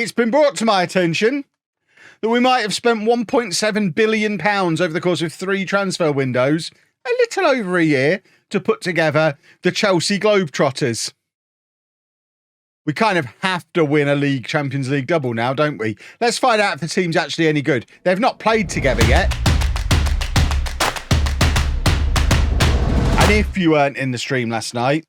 It's been brought to my attention that we might have spent £1.7 billion over the course of 3 transfer windows, a little over a year, to put together the Chelsea Globetrotters. We kind of have to win a Champions League double now, don't we? Let's find out if the team's actually any good. They've not played together yet. And if you weren't in the stream last night,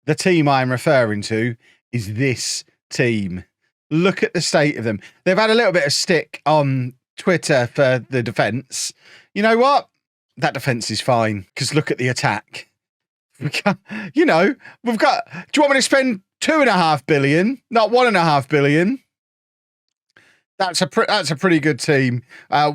the team I'm referring to is this team. Look at the state of them. They've had a little bit of stick on Twitter for the defence. You know what? That defence is fine, because look at the attack. We've got, do you want me to spend $2.5 billion, not $1.5 billion? That's a pretty good team.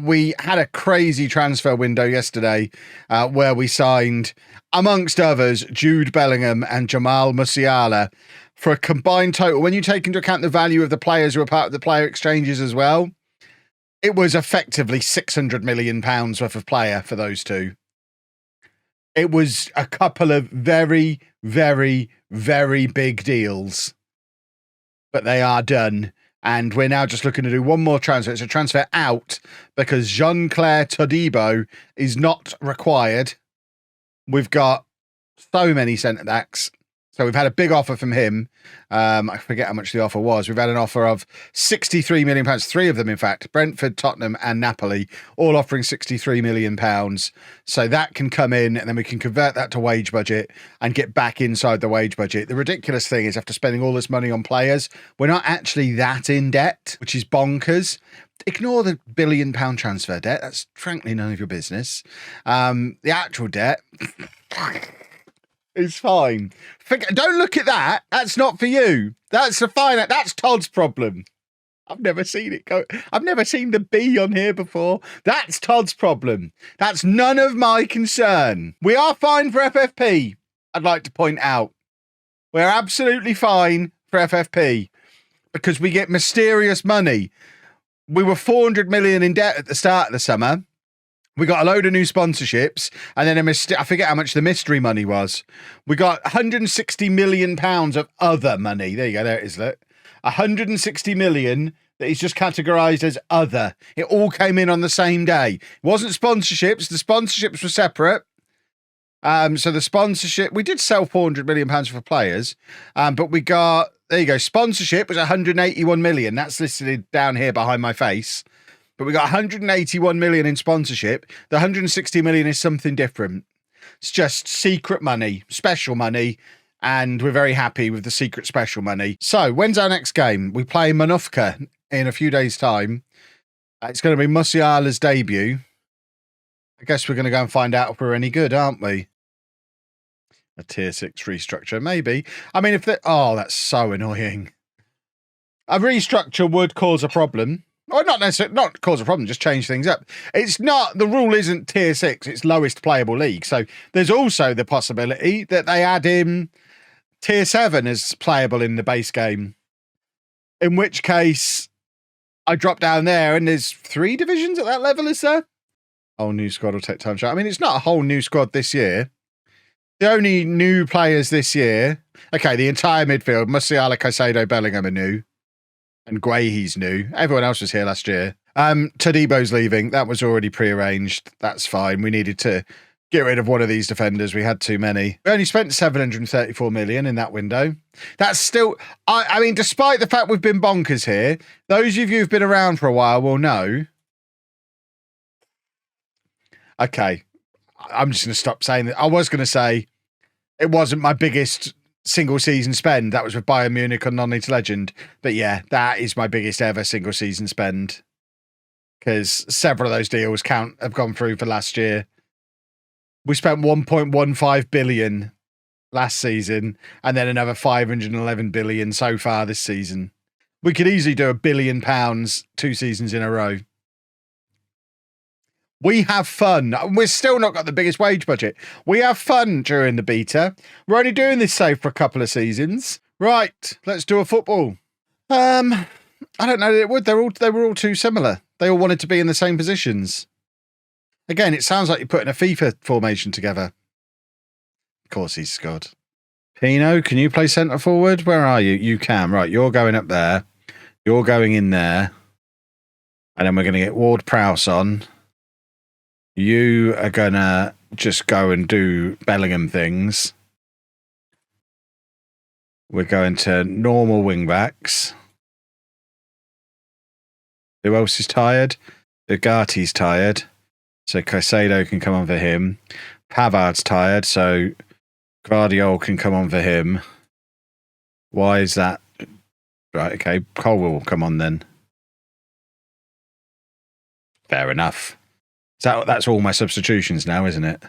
We had a crazy transfer window yesterday where we signed, amongst others, Jude Bellingham and Jamal Musiala for a combined total. When you take into account the value of the players who are part of the player exchanges as well, it was effectively £600 million worth of player for those two. It was a couple of very, very, very big deals, but they are done. And we're now just looking to do one more transfer. It's a transfer out because Jean-Claire Todibo is not required. We've got so many centre-backs. So we've had a big offer from him. I forget how much the offer was. We've had an offer of £63 million. 3 of them, in fact. Brentford, Tottenham and Napoli, all offering £63 million. So that can come in and then we can convert that to wage budget and get back inside the wage budget. The ridiculous thing is after spending all this money on players, we're not actually that in debt, which is bonkers. Ignore the £1 billion transfer debt. That's frankly none of your business. The actual debt... It's fine. Don't look at that. That's not for you. That's That's Todd's problem. I've never seen it go. I've never seen the B on here before. That's Todd's problem. That's none of my concern. We are fine for FFP. I'd like to point out. We're absolutely fine for FFP because we get mysterious money. We were 400 million in debt at the start of the summer. We got a load of new sponsorships, and then I forget how much the mystery money was. We got £160 million of other money. There you go. There it is. Look, 160 million that is just categorised as other. It all came in on the same day. It wasn't sponsorships. The sponsorships were separate. So the sponsorship, we did sell £400 million for players, but we got, there you go. Sponsorship was 181 million. That's listed down here behind my face. But we got 181 million in sponsorship. The 160 million is something different. It's just secret money, special money, and we're very happy with the secret special money. So, when's our next game? We play Manovka in a few days' time. It's going to be Musiala's debut. I guess we're going to go and find out if we're any good, aren't we? A tier 6 restructure, maybe. I mean, oh, that's so annoying. A restructure would cause a problem. Or not necessarily, not cause a problem, just change things up. It's not, the rule isn't tier 6, it's lowest playable league. So there's also the possibility that they add in tier 7 as playable in the base game. In which case, I drop down there and there's 3 divisions at that level, is there? Whole new squad will take time to show. I mean, it's not a whole new squad this year. The only new players this year, okay, the entire midfield, Musiala, Caicedo, Bellingham are new. And Guehi's new. Everyone else was here last year. Todibo's leaving. That was already prearranged. That's fine. We needed to get rid of one of these defenders. We had too many. We only spent 734 million in that window. That's still... I mean, despite the fact we've been bonkers here, those of you who've been around for a while will know... Okay. I'm just going to stop saying that. I was going to say it wasn't my biggest... single season spend. That was with Bayern Munich on Non-Elite Legend. But yeah, that is my biggest ever single season spend. Because several of those deals have gone through for last year. We spent 1.15 billion last season and then another 511 billion so far this season. We could easily do £1 billion 2 seasons in a row. We have fun. We're still not got the biggest wage budget. We have fun during the beta. We're only doing this save for a couple of seasons. Right, let's do a football. I don't know that it would. They were all too similar. They all wanted to be in the same positions. Again, it sounds like you're putting a FIFA formation together. Of course he's scored. Pino, can you play centre forward? Where are you? You can. Right, you're going up there. You're going in there. And then we're going to get Ward Prowse on. You are going to just go and do Bellingham things. We're going to normal wingbacks. Who else is tired? Ugarte's tired. So Caicedo can come on for him. Pavard's tired, so Guardiola can come on for him. Why is that? Right, okay. Colwell will come on then. Fair enough. That's all my substitutions now, isn't it?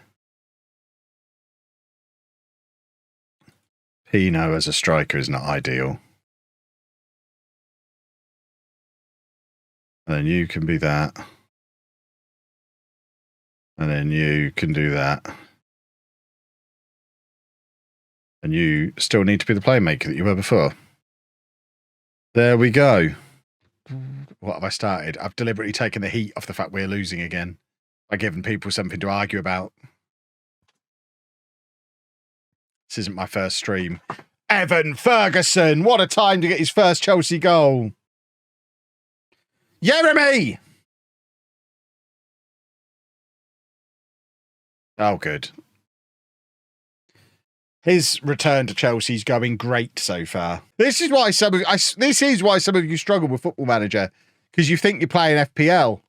Pino as a striker is not ideal. And then you can be that. And then you can do that. And you still need to be the playmaker that you were before. There we go. What have I started? I've deliberately taken the heat off the fact we're losing again by giving people something to argue about. This isn't my first stream. Evan Ferguson, what a time to get his first Chelsea goal. Jeremy! Oh, good. His return to Chelsea's going great so far. This is why some of you struggle with Football Manager, because you think you're playing FPL.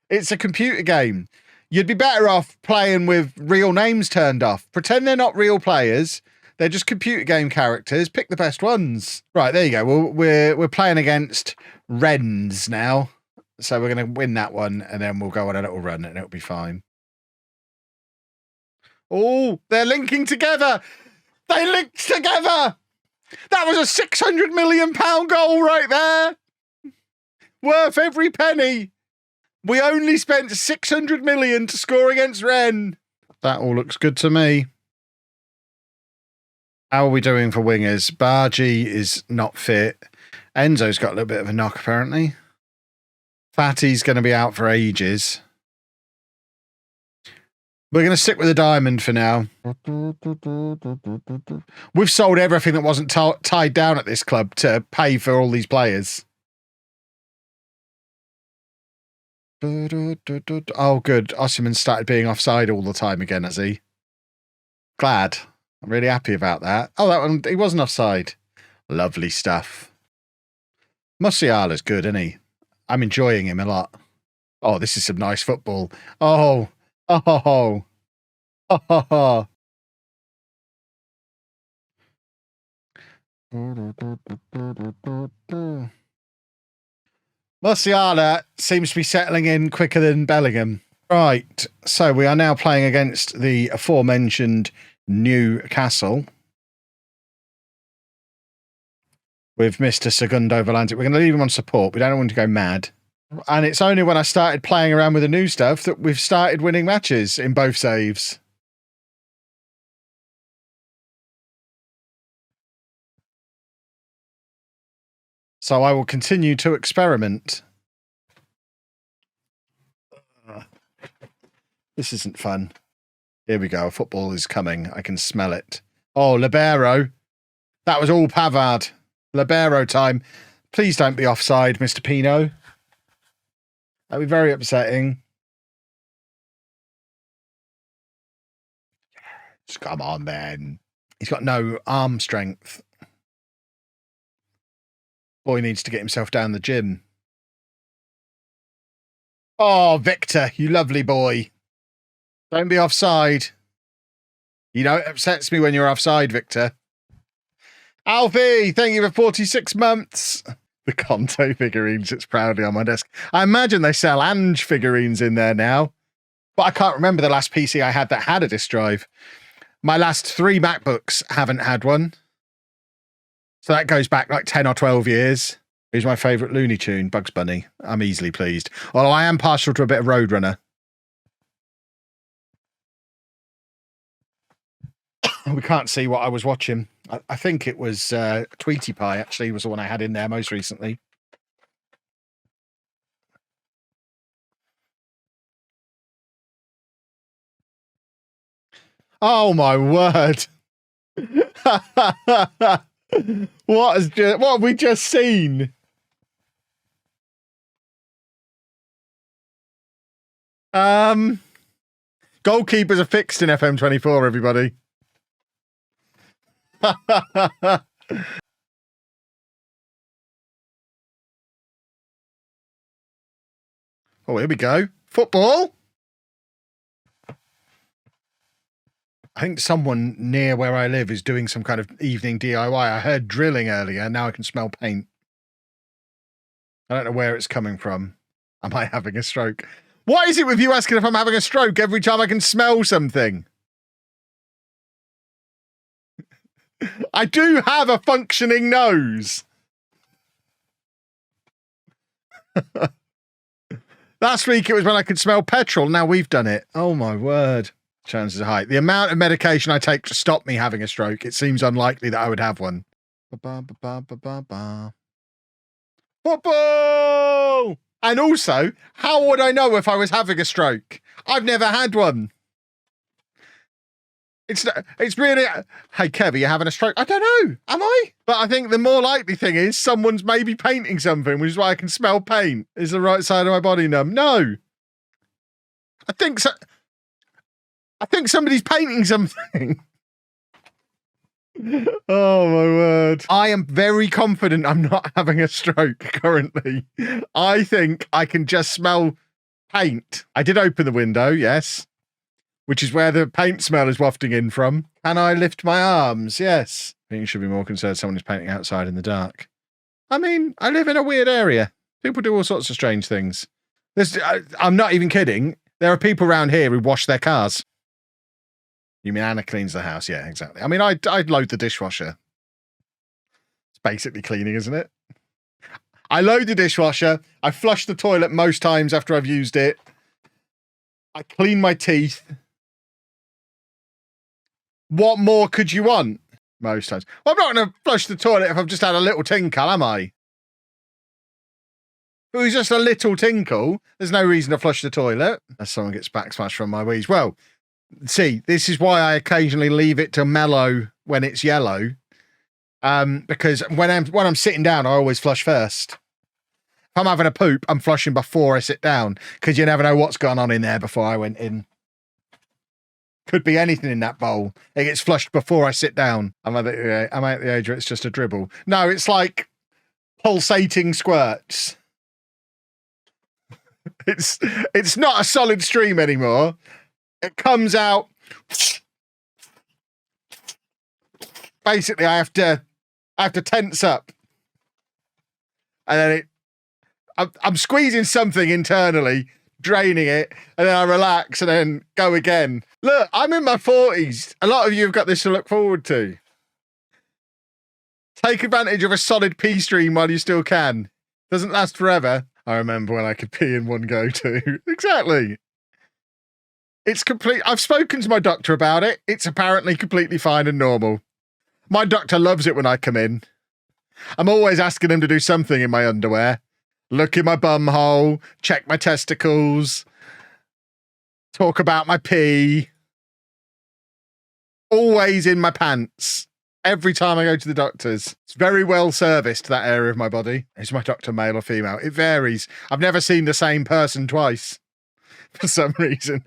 It's a computer game. You'd be better off playing with real names turned off. Pretend they're not real players. They're just computer game characters. Pick the best ones. Right, there you go. We're playing against Rennes now. So we're going to win that one, and then we'll go on a little run, and it'll be fine. Oh, they're linking together. They linked together. That was a £600 million goal right there. Worth every penny. We only spent 600 million to score against Rennes. That all looks good to me. How are we doing for wingers? Bargy is not fit. Enzo's got a little bit of a knock, apparently. Fatty's going to be out for ages. We're going to stick with the diamond for now. We've sold everything that wasn't tied down at this club to pay for all these players. Oh, good. Osimhen started being offside all the time again, has he? Glad. I'm really happy about that. Oh, that one, he wasn't offside. Lovely stuff. Musiala's good, isn't he? I'm enjoying him a lot. Oh, this is some nice football. Oh. Oh. Oh. Musiala seems to be settling in quicker than Bellingham. Right, so we are now playing against the aforementioned Newcastle with Mr. Segundo Volante. We're going to leave him on support. We don't want to go mad. And it's only when I started playing around with the new stuff that we've started winning matches in both saves. So I will continue to experiment. This isn't fun. Here we go. Football is coming. I can smell it. Oh, Libero. That was all Pavard. Libero time. Please don't be offside, Mr. Pino. That'd be very upsetting. Yes, come on, then. He's got no arm strength. Boy needs to get himself down the gym. Oh, Victor, you lovely boy. Don't be offside. You know, it upsets me when you're offside, Victor. Alfie, thank you for 46 months. The Conte figurine sits proudly on my desk. I imagine they sell Ange figurines in there now. But I can't remember the last PC I had that had a disk drive. My last 3 MacBooks haven't had one. So that goes back like 10 or 12 years. Who's my favourite Looney Tune? Bugs Bunny. I'm easily pleased. Although I am partial to a bit of Roadrunner. We can't see what I was watching. I think it was Tweety Pie, actually, was the one I had in there most recently. Oh, my word. What have we just seen? Goalkeepers are fixed in FM24, everybody. Oh, here we go. Football. I think someone near where I live is doing some kind of evening DIY. I heard drilling earlier. Now I can smell paint. I don't know where it's coming from. Am I having a stroke? What is it with you asking if I'm having a stroke every time I can smell something? I do have a functioning nose. Last week it was when I could smell petrol. Now we've done it. Oh my word. Chances are high. The amount of medication I take to stop me having a stroke, it seems unlikely that I would have one. Football! And also, how would I know if I was having a stroke? I've never had one. It's really, hey, Kev, are you having a stroke? I don't know. Am I? But I think the more likely thing is someone's maybe painting something, which is why I can smell paint. Is the right side of my body numb? No. I think so. I think somebody's painting something. Oh, my word. I am very confident I'm not having a stroke currently. I think I can just smell paint. I did open the window, yes, which is where the paint smell is wafting in from. Can I lift my arms? Yes. I think you should be more concerned someone is painting outside in the dark. I mean, I live in a weird area. People do all sorts of strange things. I'm not even kidding. There are people around here who wash their cars. You mean Anna cleans the house? Yeah, exactly. I mean, I'd load the dishwasher. It's basically cleaning, isn't it? I load the dishwasher. I flush the toilet most times after I've used it. I clean my teeth. What more could you want? Most times. Well, I'm not going to flush the toilet if I've just had a little tinkle, am I? If it was just a little tinkle, there's no reason to flush the toilet. As someone gets backsmashed from my wheeze. Well, see, this is why I occasionally leave it to mellow when it's yellow. Because when I'm sitting down, I always flush first. If I'm having a poop, I'm flushing before I sit down, because you never know what's gone on in there before I went in. Could be anything in that bowl. It gets flushed before I sit down. Am I at the age where it's just a dribble? No, it's like pulsating squirts. It's not a solid stream anymore. It comes out. Basically, I have to tense up, and then I'm squeezing something internally, draining it, and then I relax and then go again. Look, I'm in my 40s. A lot of you have got this to look forward to. Take advantage of a solid pee stream while you still can. Doesn't last forever. I remember when I could pee in one go too. Exactly. It's complete. I've spoken to my doctor about it. It's apparently completely fine and normal. My doctor loves it when I come in. I'm always asking him to do something in my underwear. Look in my bum hole, check my testicles, talk about my pee. Always in my pants. Every time I go to the doctor's. It's very well serviced, that area of my body. Is my doctor male or female? It varies. I've never seen the same person twice. For some reason.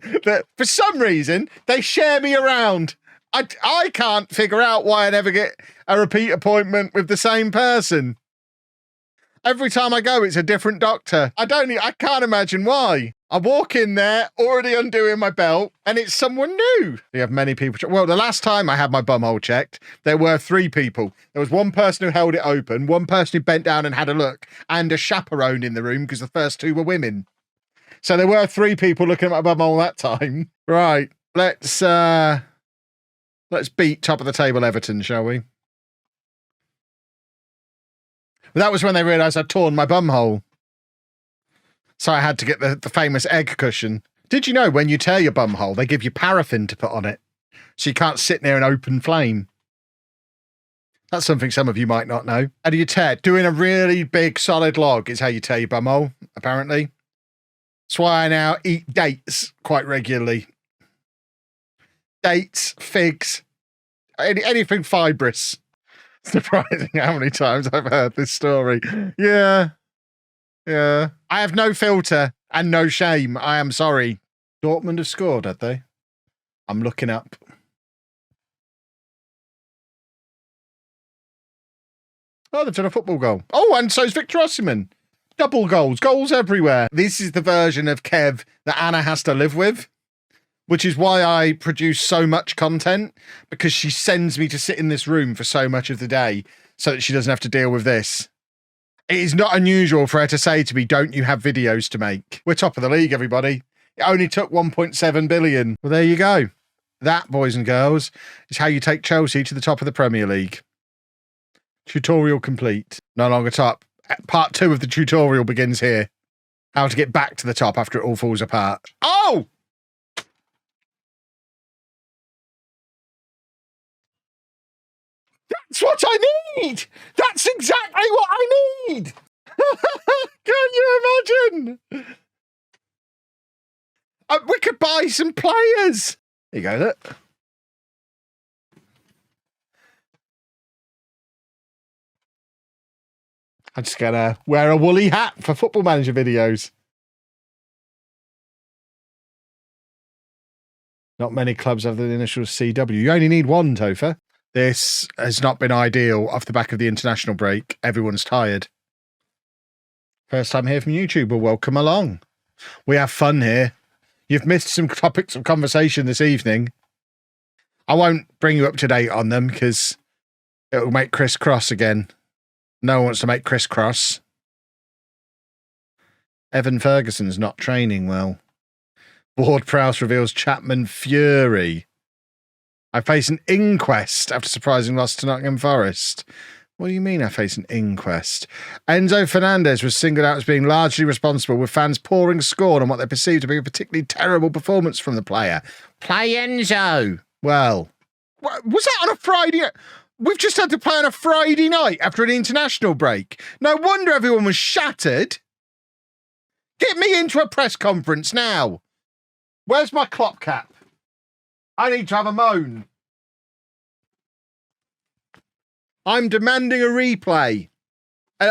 For some reason, they share me around. I can't figure out why I never get a repeat appointment with the same person. Every time I go, it's a different doctor. I can't imagine why. I walk in there, already undoing my belt, and it's someone new. We have many people. Well, the last time I had my bumhole checked, there were 3 people. There was one person who held it open, one person who bent down and had a look, and a chaperone in the room because the first 2 were women. So there were 3 people looking at my bumhole that time. Right, let's beat top of the table Everton, shall we? But that was when they realised I'd torn my bumhole. So I had to get the famous egg cushion. Did you know when you tear your bumhole, they give you paraffin to put on it? So you can't sit near an open flame. That's something some of you might not know. How do you tear? Doing a really big solid log is how you tear your bumhole, apparently. That's why I now eat dates quite regularly. Dates, figs, anything fibrous. Surprising how many times I've heard this story. Yeah. I have no filter and no shame. I am sorry. Dortmund have scored, had they? I'm looking up. Oh, they've done a football goal. Oh, and so's Victor Osimhen. Double goals. Goals everywhere. This is the version of Kev that Anna has to live with, which is why I produce so much content, because she sends me to sit in this room for so much of the day so that she doesn't have to deal with this. It is not unusual for her to say to me, don't you have videos to make? We're top of the league, everybody. It only took 1.7 billion. Well, there you go. That, boys and girls, is how you take Chelsea to the top of the Premier League. Tutorial complete. No longer top. Part 2 of the tutorial begins here. How to get back to the top after it all falls apart. Oh! That's what I need! That's exactly what I need! Can you imagine? We could buy some players. There you go, look. I'm just going to wear a woolly hat for Football Manager videos. Not many clubs have the initial CW. You only need one, Topher. This has not been ideal off the back of the international break. Everyone's tired. First time here from YouTube. Well, welcome along. We have fun here. You've missed some topics of conversation this evening. I won't bring you up to date on them because it'll make Chris cross again. No one wants to make Chris cross. Evan Ferguson's not training well. Ward-Prowse reveals Chapman fury. I face an inquest after surprising loss to Nottingham Forest. What do you mean I face an inquest? Enzo Fernandez was singled out as being largely responsible, with fans pouring scorn on what they perceived to be a particularly terrible performance from the player. Play Enzo! Well, was that on a Friday? We've just had to play on a Friday night after an international break. No wonder everyone was shattered. Get me into a press conference now. Where's my clock cap? I need to have a moan. I'm demanding a replay.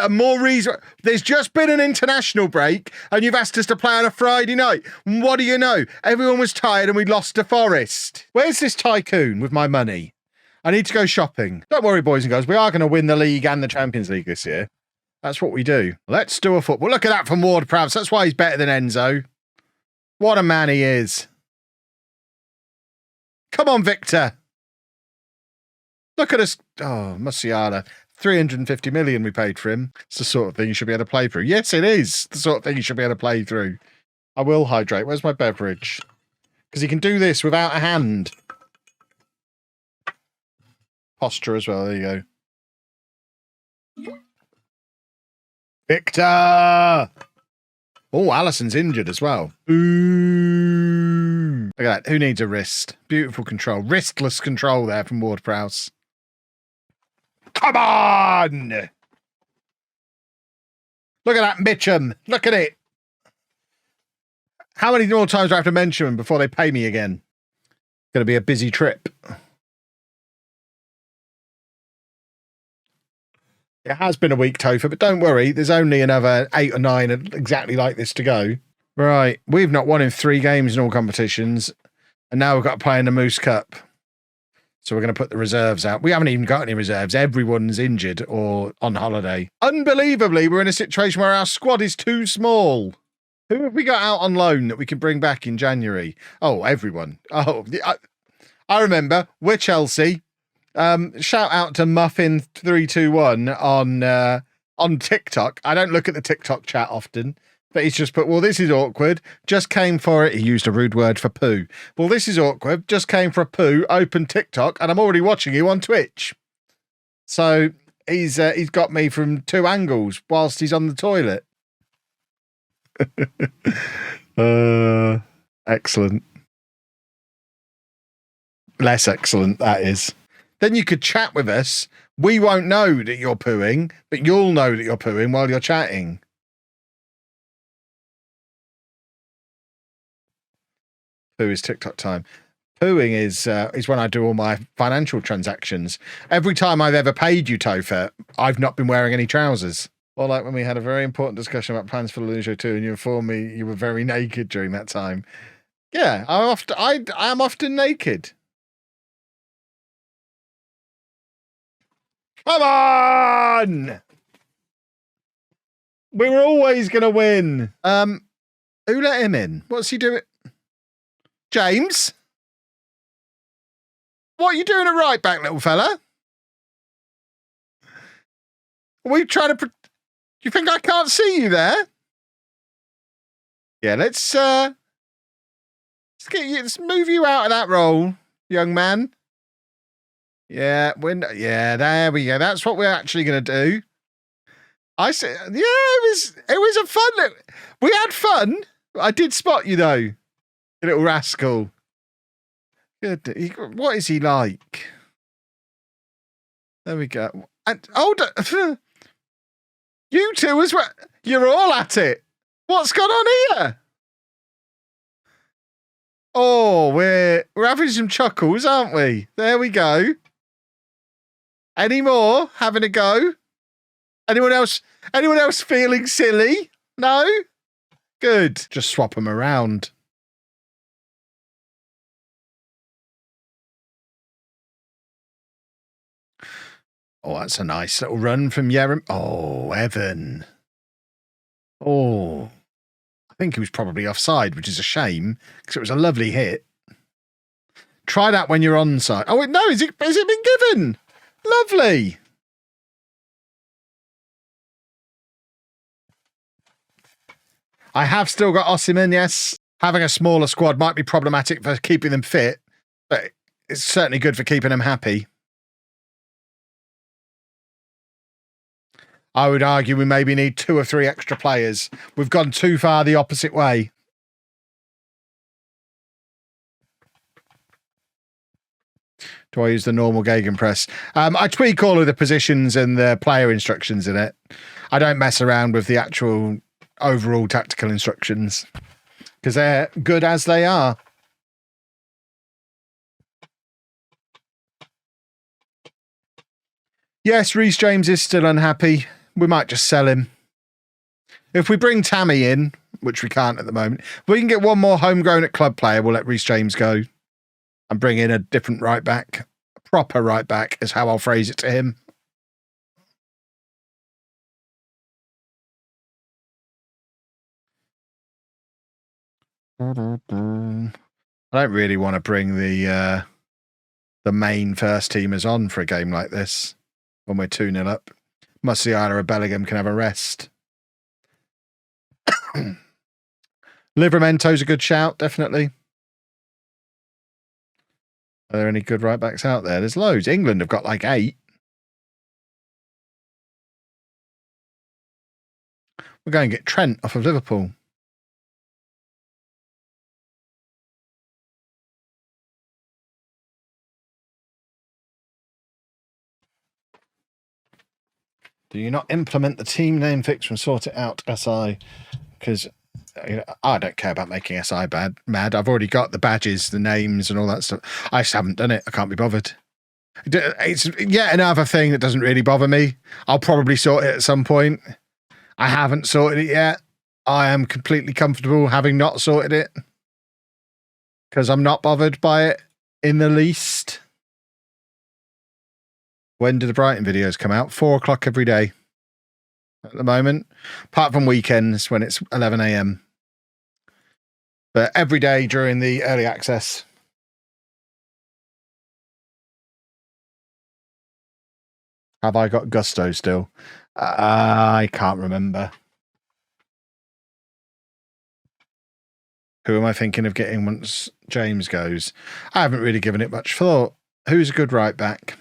More reason. There's just been an international break and you've asked us to play on a Friday night. What do you know? Everyone was tired and we lost to Forest. Where's this tycoon with my money? I need to go shopping. Don't worry, boys and girls. We are going to win the league and the Champions League this year. That's what we do. Let's do a football. Look at that from Ward-Prowse. That's why he's better than Enzo. What a man he is. Come on, Victor. Look at us. Oh, Musiala. 350 million we paid for him. It's the sort of thing you should be able to play through. Yes, it is the sort of thing you should be able to play through. I will hydrate. Where's my beverage? Because he can do this without a hand. Posture as well. There you go. Victor! Oh, Allison's injured as well. Ooh. Look at that. Who needs a wrist? Beautiful control. Wristless control there from Ward-Prowse. Come on! Look at that Mitchum. Look at it. How many more times do I have to mention them before they pay me again? Going to be a busy trip. It has been a week, Topher, but don't worry. There's only another 8 or 9 exactly like this to go. Right. We've not won in 3 games in all competitions. And now we've got to play in the Moose Cup. So we're going to put the reserves out. We haven't even got any reserves. Everyone's injured or on holiday. Unbelievably, we're in a situation where our squad is too small. Who have we got out on loan that we can bring back in January? Oh, everyone. Oh, I remember. We're Chelsea. Shout out to Muffin321 on TikTok. I don't look at the TikTok chat often, but he's just put, well, this is awkward. Just came for it. He used a rude word for poo. Well, this is awkward. Just came for a poo. Open TikTok, and I'm already watching you on Twitch. So he's got me from 2 angles whilst he's on the toilet. Excellent. Less excellent, that is. Then you could chat with us. We won't know that you're pooing, but you'll know that you're pooing while you're chatting. Poo is TikTok time. Pooing is when I do all my financial transactions. Every time I've ever paid you, Topher, I've not been wearing any trousers. Or like when we had a very important discussion about plans for LOLLUJO 2 and you informed me you were very naked during that time. Yeah, I am often naked. Come on! We were always going to win. Who let him in? What's he doing? James? What are you doing at right back, little fella? Are we trying to... Do you think I can't see you there? Yeah, let's move you out of that role, young man. Yeah, there we go. That's what we're actually going to do. I said, yeah, it was a fun. We had fun. I did spot you though, you little rascal. Good. What is he like? There we go. And you two as well. You're all at it. What's gone on here? Oh, we're having some chuckles, aren't we? There we go. Any more? Having a go? Anyone else feeling silly? No? Good. Just swap them around. Oh, that's a nice little run from Yerem. Oh, Evan. Oh. I think he was probably offside, which is a shame, because it was a lovely hit. Try that when you're onside. Oh, no, has it been given? Lovely. I have still got Osimhen, yes. Having a smaller squad might be problematic for keeping them fit, but it's certainly good for keeping them happy. I would argue we maybe need 2 or 3 extra players. We've gone too far the opposite way. Do I use the normal Gegenpress? I tweak all of the positions and the player instructions in it. I don't mess around with the actual overall tactical instructions because they're good as they are. Yes, Reece James is still unhappy. We might just sell him. If we bring Tammy in, which we can't at the moment, if we can get one more homegrown at club player, we'll let Reece James go and bring in a different right back. A proper right back is how I'll phrase it to him. I don't really want to bring the main first teamers on for a game like this when we're 2-0 up. Musiala or Bellingham can have a rest. Livramento's a good shout, definitely. Are there any good right backs out there? There's loads. England have got like 8. We're going to get Trent off of Liverpool. Do you not implement the team name fix and sort it out, SI? Because I don't care about making SI mad. I've already got the badges, the names, and all that stuff. I just haven't done it. I can't be bothered. It's yet another thing that doesn't really bother me. I'll probably sort it at some point. I haven't sorted it yet. I am completely comfortable having not sorted it because I'm not bothered by it in the least. When do the Brighton videos come out? 4 o'clock every day at the moment, apart from weekends when it's 11 a.m. But every day during the early access. Have I got Gusto still? I can't remember. Who am I thinking of getting once James goes? I haven't really given it much thought. Who's a good right back?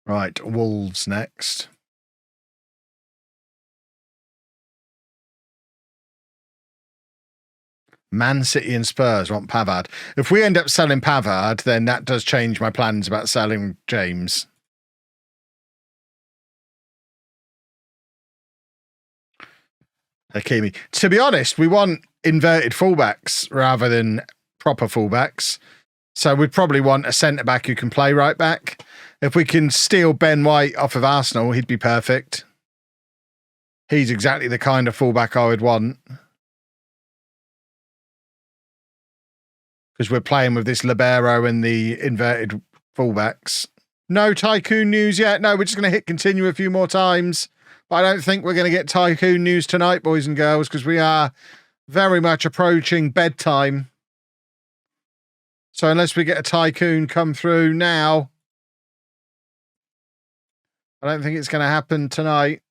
Right, Wolves next. Man City and Spurs want Pavard. If we end up selling Pavard, then that does change my plans about selling James. Hakimi. To be honest, we want inverted fullbacks rather than proper fullbacks. So we'd probably want a centre-back who can play right back. If we can steal Ben White off of Arsenal, he'd be perfect. He's exactly the kind of fullback I would want. Because we're playing with this libero and the inverted fullbacks. No TYCOON news yet. No, we're just going to hit continue a few more times. But I don't think we're going to get TYCOON news tonight, boys and girls, because we are very much approaching bedtime. So unless we get a TYCOON come through now, I don't think it's going to happen tonight.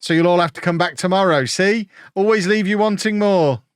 So you'll all have to come back tomorrow. See? Always leave you wanting more.